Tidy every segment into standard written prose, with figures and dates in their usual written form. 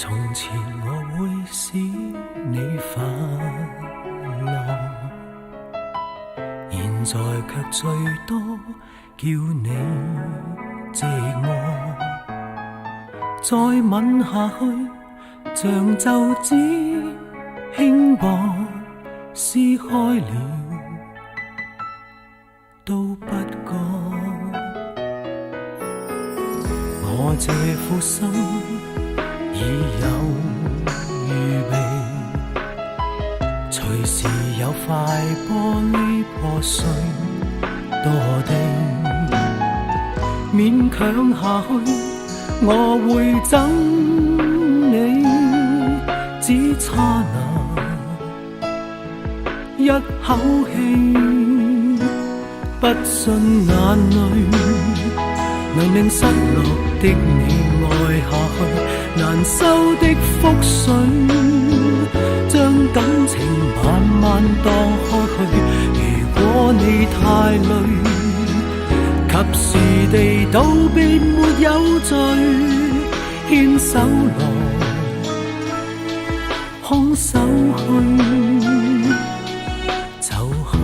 從前我會使你快樂，現在卻最多叫你寂寞。再吻下去，像皺紙輕薄，撕開了都不覺。我這副心已有預備，隨時有塊玻璃破碎墮地，勉強下去我會憎你，只差那一口氣，不信眼淚能令失落的你愛下去，難收的覆水將感情慢慢蕩開去。如果你太累，及時地道別沒有罪，牽手來空手去就去。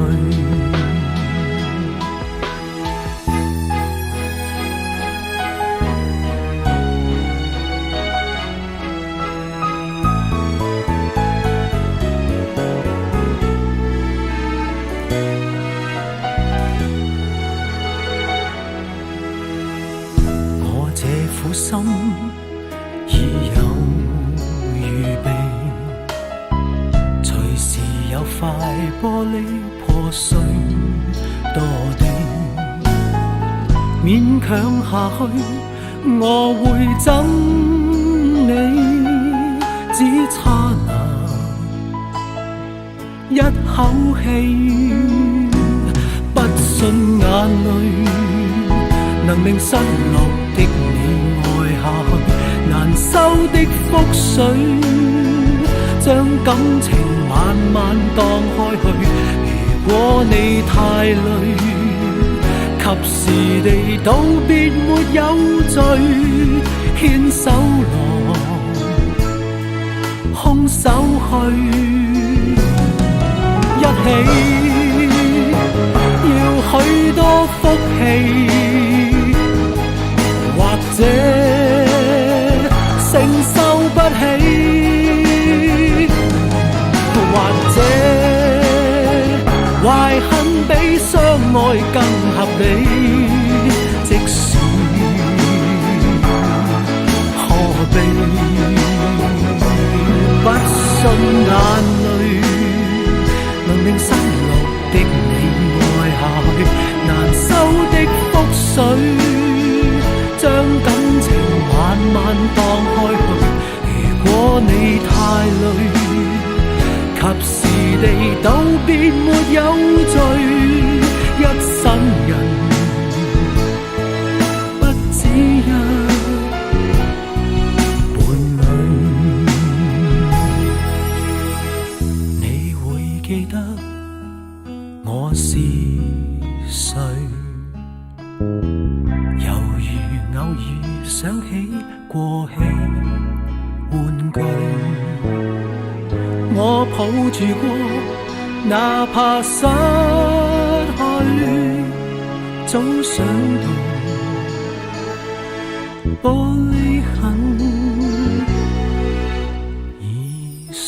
心已有預備，隨時有塊玻璃破碎墮地，勉強下去我會憎你，只差那一口氣，不信眼淚能令失落的難收的覆水將感情慢慢蕩開去。如果你太累，及時地道別沒有罪，牽手來空手去一起，要許多福氣，或者承受不起，或者懷恨比相愛更合理。即使可悲，不信眼淚能令失落的你愛下去，難收的覆水將感情慢慢蕩開去。如果你太累，及時地道別沒有罪，一生人不止一伴侶。你會記得我是誰？猶如偶爾想起過氣玩具，我抱住過，哪怕失去，總想到玻璃痕已碎。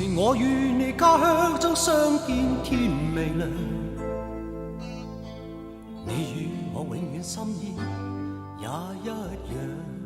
時我與你家鄉將相見天未亮，你與我永遠心意也一樣。